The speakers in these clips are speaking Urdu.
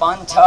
5-6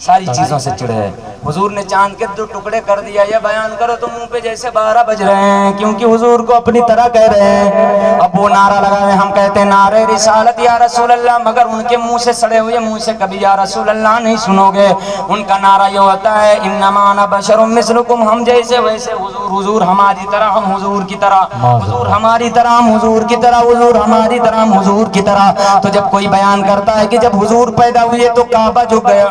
ساری چیزوں سے چڑے ہے. حضور نے چاند کے 2 ٹکڑے کر دیا, یہ بیان کرو تو منہ پہ جیسے 12 بج رہے ہیں, کیونکہ حضور کو اپنی طرح کہہ رہے ہیں. اب وہ نعرہ لگا رہے ہیں, ہم کہتے ہیں نعرہ رسالت یا رسول اللہ, مگر ان کے منہ سے سڑے ہوئے منہ سے کبھی یا رسول اللہ نہیں سنو گے. ان کا نعرہ یہ ہوتا ہے انما انا بشر مثلکم, ہم جیسے ویسے حضور, حضور ہماری طرح ہم حضور کی طرح, حضور ہماری طرح ہم حضور کی طرح, حضور ہماری طرح ہم حضور کی طرح. تو جب کوئی بیان کرتا ہے کہ جب حضور پیدا ہوئے تو کعبہ جھک گیا,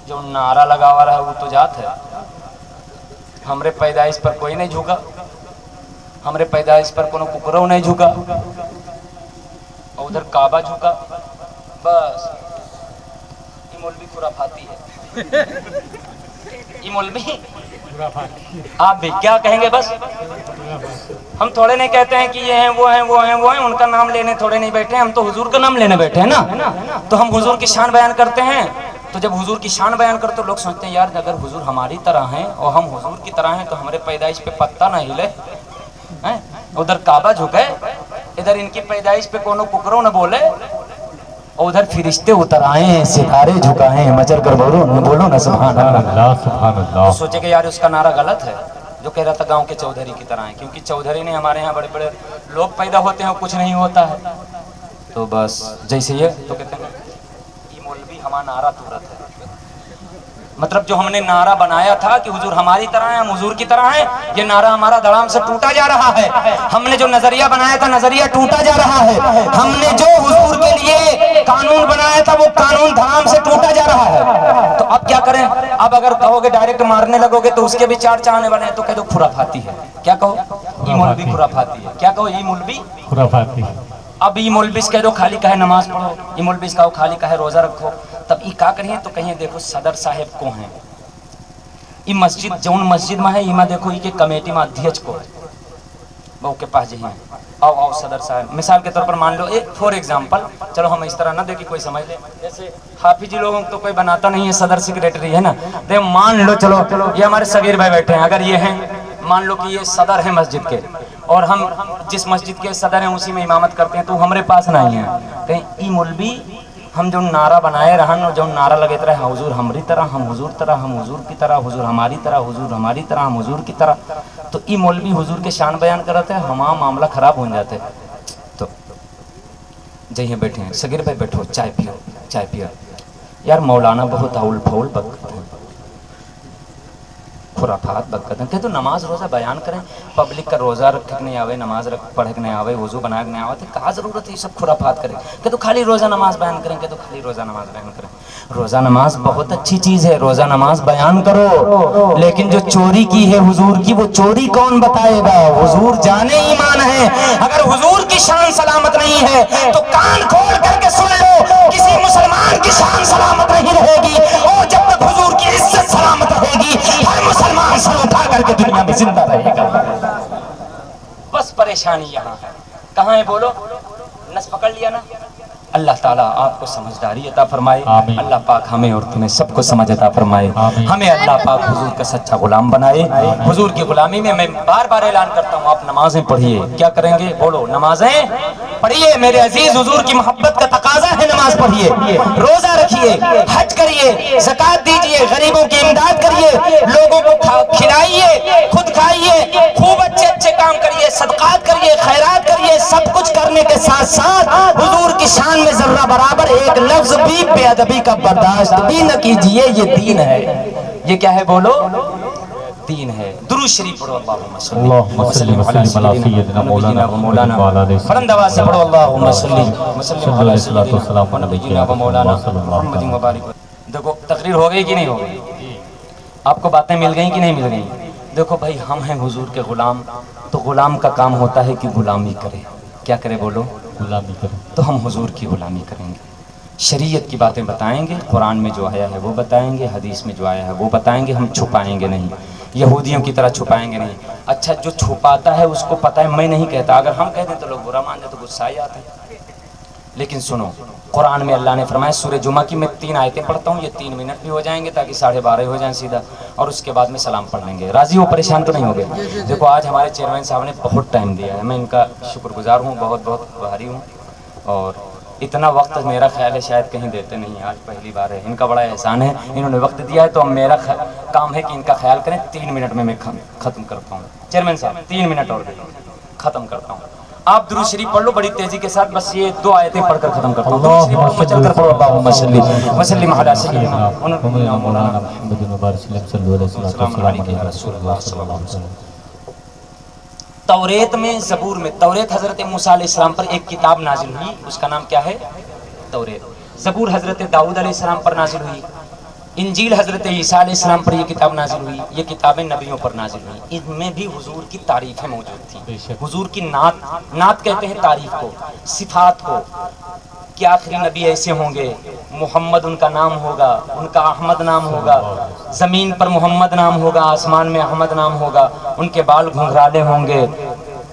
جو نعرہ لگا ہوا رہا وہ تو جات ہے. ہمرے پیدائش پر کوئی نہیں جھکا, ہمرے پیدائش پر کوئی ککرو نہیں جھکا, اور ادھر کعبہ جھکا. بس یہ مولوی خرافاتی ہے, یہ مولوی آپ بھی کیا کہیں گے. بس ہم تھوڑے نہیں کہتے ہیں کہ یہ ہیں وہ ہیں وہ ہیں وہ ہیں, ان کا نام لینے تھوڑے نہیں بیٹھے ہیں, ہم تو حضور کا نام لینے بیٹھے ہیں نا. تو ہم حضور کی شان بیان کرتے ہیں, تو جب حضور کی شان بیان کرتے تو لوگ سوچتے ہیں یار اگر حضور ہماری طرح ہیں اور ہم حضور کی طرح ہیں تو ہمارے پیدائش پہ پتہ نہ ہلے, ادھر کعبہ جھکے, ادھر ان کی پیدائش پہ کونوں ککروں نہ بولے, اور ادھر فرشتے اتر آئے ہیں, ستارے جھکائے ہیں, مچل کر بولو نا سبحان اللہ, سبحان اللہ. سوچے کہ یار اس کا نعرہ غلط ہے جو کہہ رہا تھا گاؤں کے چودھری کی طرح ہیں, کیونکہ چودھری نے ہمارے یہاں بڑے بڑے لوگ پیدا ہوتے ہیں اور کچھ نہیں ہوتا ہے. تو بس جیسے یہ تو کہتے ہیں یہ مولوی ہمارا نعرہ تورت ہے. مطلب جو ہم نے نعرہ بنایا تھا کہ حضور ہماری طرح ہیں, ہم حضور کی طرح ہیں, یہ نعرہ ہمارا دھڑام سے ٹوٹا جا رہا ہے. ہم نے جو نظریہ بنایا تھا نظریہ ٹوٹا جا رہا ہے. ہم نے جو حضور کے لیے قانون بنایا تھا وہ قانون دھڑام سے ٹوٹا جا رہا ہے. تو اب کیا کریں, اب اگر کہو گے ڈائریکٹ مارنے لگو گے تو اس کے بھی 4 چاہنے بنے, تو کہہ دو خرافاتی ہے. کیا کہو, یہ مولوی خرافاتی ہے. کیا کہو, یہ مولوی خرافاتی. اب یہ مولویس کہہ دو خالی کہے نماز پڑھو, یہ مولویس کہو خالی کہے روزہ رکھو. تب یہ کیا کریے تو کہیں دیکھو صدر صاحب کو ہیں, یہ مسجد جون مسجد میں ہے, یہ دیکھو یہ کہ کمیٹی میں ادھیچ کو وہ کے پاس جہی ہیں, آؤ صدر صاحب. مثال کے طور پر مان لو ایک فور ایگزامپل, چلو ہم اس طرح نہ دیکھیں کوئی سمجھ لے, جیسے حافظ جی لوگوں تو کوئی بناتا نہیں ہے, صدر سیکریٹری ہے نا. دیکھ مان لو چلو یہ ہمارے صغیر بھائی بیٹھے ہیں, اگر یہ ہیں مان لو کہ یہ صدر ہیں مسجد کے, اور ہم جس مسجد کے صدر ہیں اسی میں امامت کرتے ہیں, تو ہمارے پاس نہیں ہیں. کہیں ای مولوی ہم جو نعرہ بنائے رہن اور جو نعرہ لگے رہے حضور ہماری طرح, ہم حضور طرح, ہم حضور کی طرح, حضور ہماری طرح, حضور ہماری طرح, ہم حضور کی طرح. تو ای مولوی حضور کے شان بیان کرتے ہیں, ہمارا معاملہ خراب ہو جاتے. تو جہاں بیٹھے ہیں صغیر بھائی بیٹھو, چائے پیو, چائے پیو. یار مولانا بہت اول پھول بکتے ہیں, خرافات بکتے ہیں. کہ تو نماز روزہ بیان کریں, پبلک کا روزہ رکھ کے نہیں آوے, نماز پڑھ کے نہیں آوے, وضو بنا کے نہیں آوے, تو کہاں ضرورت ہے یہ سب خرافات کریں. کہ تو خالی روزہ نماز بیان کریں, کہ تو خالی روزہ نماز بیان کریں. روزہ نماز بہت اچھی چیز ہے, روزہ نماز بیان کرو, لیکن جو چوری کی ہے حضور کی, وہ چوری کون بتائے گا. حضور جانے ایمان ہے. اگر حضور کی شان سلامت نہیں ہے تو کان کھول کر کے سن لو, کسی مسلمان کی شان سلامت نہیں رہے گی, اور جب تک حضور کی عزت سلامت رہے گی ہر مسلمان سر اٹھا کر کے دنیا میں زندہ رہے گا. بس پریشانی یہاں ہے. کہاں ہے بولو, نس پکڑ لیا نا. اللہ تعالیٰ آپ کو سمجھداری عطا فرمائے, اللہ پاک ہمیں اور تمہیں سب کو سمجھ عطا فرمائے, ہمیں اللہ پاک حضور کا سچا غلام بنائے. حضور کی غلامی میں میں بار بار اعلان کرتا ہوں, آپ نمازیں پڑھیے. کیا کریں گے بولو, نمازیں پڑھیے. میرے عزیز حضور کی محبت کا تقاضا ہے, نماز پڑھیے, روزہ رکھیے, حج کریے, زکوٰۃ دیجیے, غریبوں کی امداد کریے, لوگوں کو کھلائیے, خود کھائیے, خوب اچھے اچھے کام کریے, صدقات کریے, خیرات کریے. سب کچھ کرنے کے ساتھ ساتھ حضور کی شان میں ذرہ برابر ایک لفظ بھی بے ادبی کا برداشت بھی نہ کیجیے. یہ دین ہے. یہ کیا ہے بولو, دین ہے. درود شریف پڑھو, اللہم صلی علی سیدنا مولانا و مولانا, بلند آواز سے پڑھو, اللہم صلی علی سیدنا و مولانا محمد و بارک. دیکھو تقریر ہو گئی کہ نہیں ہو گئی, آپ کو باتیں مل گئیں کہ نہیں مل گئیں. دیکھو بھائی, ہم ہیں حضور کے غلام, تو غلام کا کام ہوتا ہے کہ غلامی کرے. کیا کرے بولو, غلامی کرے. تو ہم حضور کی غلامی کریں گے, شریعت کی باتیں بتائیں گے, قرآن میں جو آیا ہے وہ بتائیں گے, حدیث میں جو آیا ہے وہ بتائیں گے. ہم چھپائیں گے نہیں, یہودیوں کی طرح چھپائیں گے نہیں. اچھا جو چھپاتا ہے اس کو پتہ ہے, میں نہیں کہتا, اگر ہم کہہ دیں تو لوگ برا مان جائے تو غصہ آ جاتا ہے. لیکن سنو قرآن میں اللہ نے فرمایا سورہ جمعہ کی میں 3 آیتیں پڑھتا ہوں، یہ 3 منٹ بھی ہو جائیں گے تاکہ 12:30 ہو جائیں سیدھا، اور اس کے بعد میں سلام پڑھ لیں گے۔ راضی ہو، پریشان تو نہیں ہو گئے؟ دیکھو آج ہمارے چیئرمین صاحب نے بہت ٹائم دیا ہے، میں ان کا شکر گزار ہوں، بہت بہت بھاری ہوں، اور اتنا وقت میرا خیال ہے شاید کہیں دیتے نہیں، آج پہلی بار ہے، ان کا بڑا احسان ہے، انہوں نے وقت دیا ہے، تو اب میرا کام ہے کہ ان کا خیال کریں۔ 3 منٹ میں ختم کرتا ہوں چیئرمین صاحب، 3 منٹ اور ختم کرتا ہوں۔ آپ درود شریف پڑھ لو بڑی تیزی کے ساتھ، بس یہ 2 آیتیں پڑھ کر ختم کرتا ہوں۔ درود شریف پڑھ لو، چل کر پڑھو، اللہم صلی وسلم علی سیدنا مولانا محمد صلی اللہ علیہ وسلم۔ توریت میں، زبور میں، توریت حضرت موسیٰ علیہ السلام پر ایک کتاب نازل ہوئی، اس کا نام کیا ہے؟ توریت۔ زبور حضرت داؤد علیہ السلام پر نازل ہوئی۔ انجیل حضرت عیسیٰ علیہ السلام پر یہ کتاب نازل ہوئی۔ یہ کتابیں نبیوں پر نازل ہوئی، ان میں بھی حضور کی تعریفیں موجود تھیں، حضور کی نعت کہتے ہیں تعریف کو، صفات کو، کہ آخری نبی ایسے ہوں گے، محمد ان کا نام ہوگا، ان کا احمد نام ہوگا، زمین پر محمد نام ہوگا، آسمان میں احمد نام ہوگا، ان کے بال گھنگھرالے ہوں گے،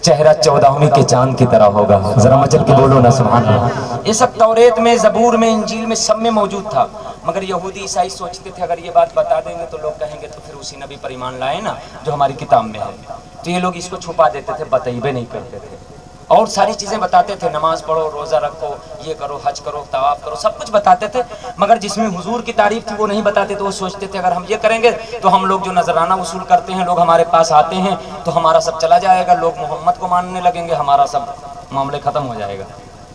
چہرہ 14ویں کے چاند کی طرح ہوگا، ذرا مچل کے بولو نا سبحان اللہ۔ یہ سب توریت میں، زبور میں، انجیل میں، سب میں موجود تھا، مگر یہودی عیسائی سوچتے تھے اگر یہ بات بتا دیں گے تو لوگ کہیں گے تو پھر اسی نبی پر ایمان لائے نا جو ہماری کتاب میں ہے، تو یہ لوگ اس کو چھپا دیتے تھے، بتائیبے نہیں کرتے تھے، اور ساری چیزیں بتاتے تھے، نماز پڑھو، روزہ رکھو، یہ کرو، حج کرو، طواف کرو، سب کچھ بتاتے تھے، مگر جس میں حضور کی تعریف تھی وہ نہیں بتاتے تھے۔ وہ سوچتے تھے اگر ہم یہ کریں گے تو ہم لوگ جو نذرانہ وصول کرتے ہیں، لوگ ہمارے پاس آتے ہیں تو ہمارا سب چلا جائے گا، لوگ محمد کو ماننے لگیں گے، ہمارا سب معاملے ختم ہو جائے گا۔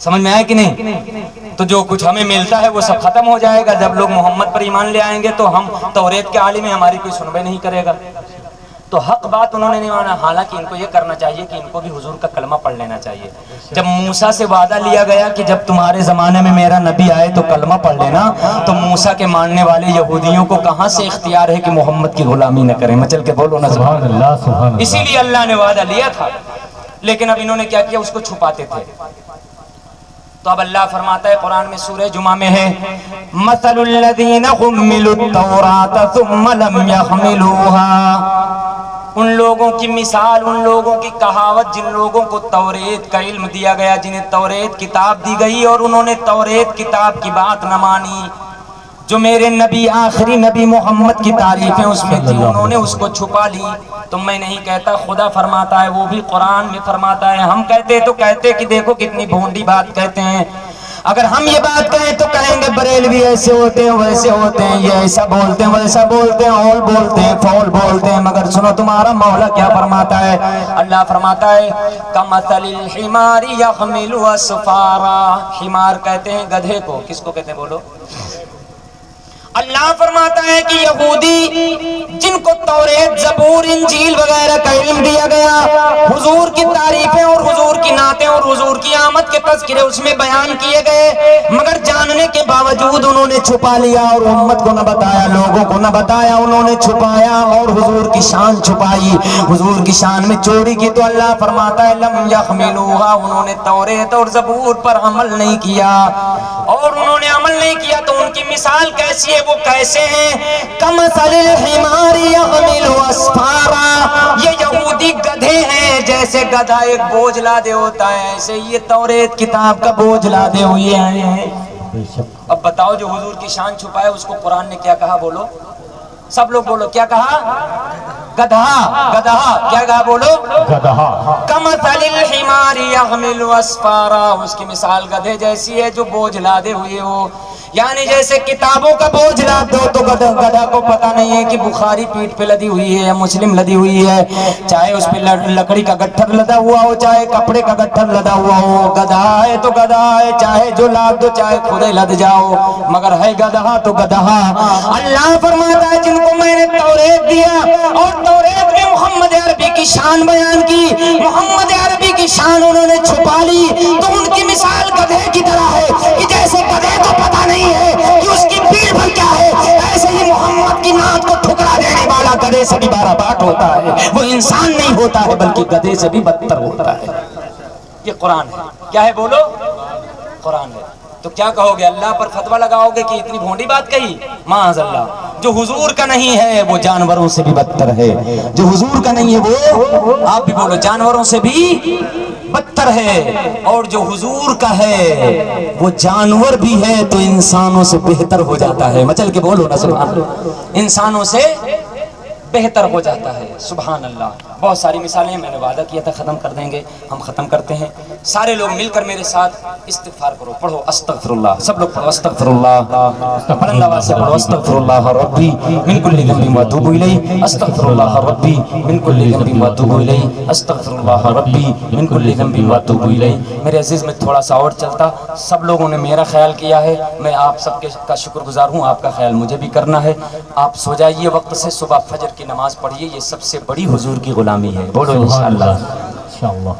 سمجھ میں آیا کہ نہیں؟ تو جو کچھ ہمیں ملتا ہے وہ سب ختم ہو جائے گا، جب لوگ محمد پر ایمان لے آئیں گے تو ہم توریت کے عالم ہیں، ہماری کوئی سنبے نہیں کرے گا۔ تو حق بات انہوں نے نہیں مانا، حالانکہ ان کو یہ کرنا چاہیے کہ ان کو بھی حضور کا کلمہ پڑھ لینا چاہیے۔ جب موسیٰ سے وعدہ لیا گیا کہ جب تمہارے زمانے میں میرا نبی آئے تو کلمہ پڑھ لینا، تو موسیٰ کے ماننے والے یہودیوں کو کہاں سے اختیار ہے کہ محمد کی غلامی نہ کریں؟ مچل کے بولو نا سبحان اللہ، سبحان اللہ۔ اسی لیے اللہ نے وعدہ لیا تھا، لیکن اب انہوں نے کیا کیا؟ اس کو چھپاتے تھے۔ تو اب اللہ فرماتا ہے قرآن میں، سورہ جمعہ میں ہے، مثل الذین حملوا التوراۃ ثم لم یحملوها، ان لوگوں کی مثال، ان لوگوں کی کہاوت جن لوگوں کو توریت کا علم دیا گیا، جنہیں توریت کتاب دی گئی اور انہوں نے توریت کتاب کی بات نہ مانی، جو میرے نبی، آخری نبی محمد کی تعریفیں اس میں تھی، انہوں نے اس کو چھپا لی۔ تو میں نہیں کہتا، خدا فرماتا ہے، وہ بھی قرآن میں فرماتا ہے۔ ہم کہتے تو کہتے کہ دیکھو کتنی بھونڈی بات کہتے ہیں، اگر ہم یہ بات کہیں تو کہیں گے بریلوی ایسے ہوتے ہیں، ویسے ہوتے ہیں، یہ ایسا بولتے ہیں، ویسا بولتے ہیں، اول بولتے ہیں، فول بولتے ہیں، مگر سنو تمہارا مولا کیا فرماتا ہے؟ اللہ فرماتا ہے کمثل الحمار یحمل اسفارا، حمار کہتے ہیں گدھے کو، کس کو کہتے ہیں بولو؟ اللہ فرماتا ہے کہ یہودی جن کو توریت، زبور، انجیل وغیرہ کا علم دیا گیا، حضور کی تعریفیں اور حضور کی نعتیں اور حضور کی آمد کے تذکرے اس میں بیان کیے گئے، مگر جاننے کے باوجود انہوں نے چھپا لیا اور امت کو نہ بتایا، لوگوں کو نہ بتایا، انہوں نے چھپایا اور حضور کی شان چھپائی، حضور کی شان میں چوری کی۔ تو اللہ فرماتا ہے لم یحملوها، انہوں نے توریت اور زبور پر عمل نہیں کیا، اور انہوں نے عمل نہیں کیا تو ان کی مثال کیسی ہے؟ وہ کیسے ہیں؟ کمثل الحمار یحمل اسفارا، یہ یہودی گدھے ہیں، جیسے گدھا ایک بوجھ لادے ہوتا ہے، ایسے یہ توریت کتاب کا بوجھ لادے ہوئے ہیں۔ اب بتاؤ جو حضور کی شان چھپائے اس کو قرآن نے کیا کہا؟ بولو سب لوگ بولو، کیا کہا؟ گدھا، گدھا، کیا کہا بولو؟ گدھا۔ کمثل الحمار یحمل اسفارا، اس کی مثال گدھے جیسی ہے جو بوجھ لادے ہوئے ہو، یعنی جیسے کتابوں کا بوجھ لاد دو تو گدھا کو پتہ نہیں ہے کہ بخاری پیٹھ پہ لدی ہوئی ہے یا مسلم لدی ہوئی ہے، چاہے اس پہ لکڑی کا گٹھر لدا ہوا ہو، چاہے کپڑے کا گٹھر لدا ہوا ہو، گدھا ہے تو گدھا ہے، چاہے جو لاد دو، چاہے خود لد جاؤ، مگر ہے گدھا تو گدھا۔ اللہ فرماتا ہے جن کو میں نے توریت دیا اور توریت میں محمد عربی کی شان بیان کی، محمد عربی کی شان انہوں نے چھپا لی، تو ان کی مثال گدھے کی طرح ہے کہ جیسے گدھے کو پتہ نہیں ہے کہ اس کی پیٹھ پر کیا ہے، ایسے ہی محمد کی نعت کو ٹھکرا دینے والا گدھے سے بھی بارہ باٹ ہوتا ہے، وہ انسان نہیں ہوتا ہے بلکہ گدھے سے بھی بدتر ہوتا ہے۔ یہ قرآن ہے، کیا ہے بولو؟ قرآن ہے۔ تو کیا کہو گے؟ اللہ پر فتویٰ لگاؤ گے کہ اتنی بھونڈی بات کہی؟ معاذ اللہ، جو حضور کا نہیں ہے وہ جانوروں سے بھی بدتر ہے، جو حضور کا نہیں ہے وہ، آپ بھی بولو، جانوروں سے بھی بدتر ہے، اور جو حضور کا ہے وہ جانور بھی ہے تو انسانوں سے بہتر ہو جاتا ہے. مچل کے بولو نا سبحان اللہ. انسانوں سے بہتر ہو جاتا ہے. سبحان اللہ. بہت ساری مثالیں ہیں، میں نے وعدہ کیا تھا ختم کر دیں گے، ہم ختم کرتے ہیں. سارے لوگ مل کر میرے ساتھ استغفار کرو. پڑھو استغفر اللہ. سب لوگ پڑھو استغفر اللہ. بلند آواز سے پڑھو استغفر اللہ ربی من کل ذنب واتوب الیہ. استغفر اللہ ربی من کل ذنب واتوب الیہ. استغفر اللہ ربی من کل ذنب واتوب الیہ. میرے عزیز میں تھوڑا سا اور چلتا. سب لوگوں نے میرا خیال کیا ہے، میں آپ سب کا شکر گزار ہوں. آپ کا خیال مجھے بھی کرنا ہے. آپ سو جائیے وقت سے، صبح فجر کی نماز پڑھیے. یہ سب سے بڑی حضور کی غلامی ہے. بولو انشاءاللہ. انشاءاللہ.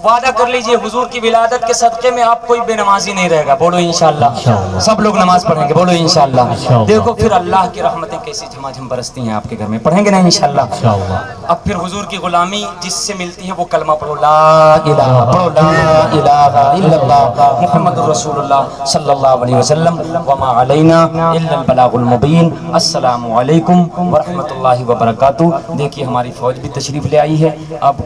وعدہ کر لیجئے حضور کی ولادت کے صدقے میں آپ کوئی بے نمازی نہیں رہے گا. بولو انشاءاللہ. سب لوگ نماز پڑھیں گے. بولو انشاءاللہ. دیکھو پھر اللہ کی رحمتیں کیسی جھما جھم برستی ہیں آپ کے گھر میں. پڑھیں گے نا انشاءاللہ. اب پھر حضور کی غلامی جس سے ملتی ہے وہ کلمہ پڑھو. لا الہ، پڑھو لا الہ الا اللہ محمد رسول اللہ صلی اللہ علیہ وسلم. وما علینا الا البلاغ المبین. السلام علیکم ورحمۃ اللہ وبرکاتہ. دیکھیے ہماری فوج بھی تشریف لے آئی ہے. اب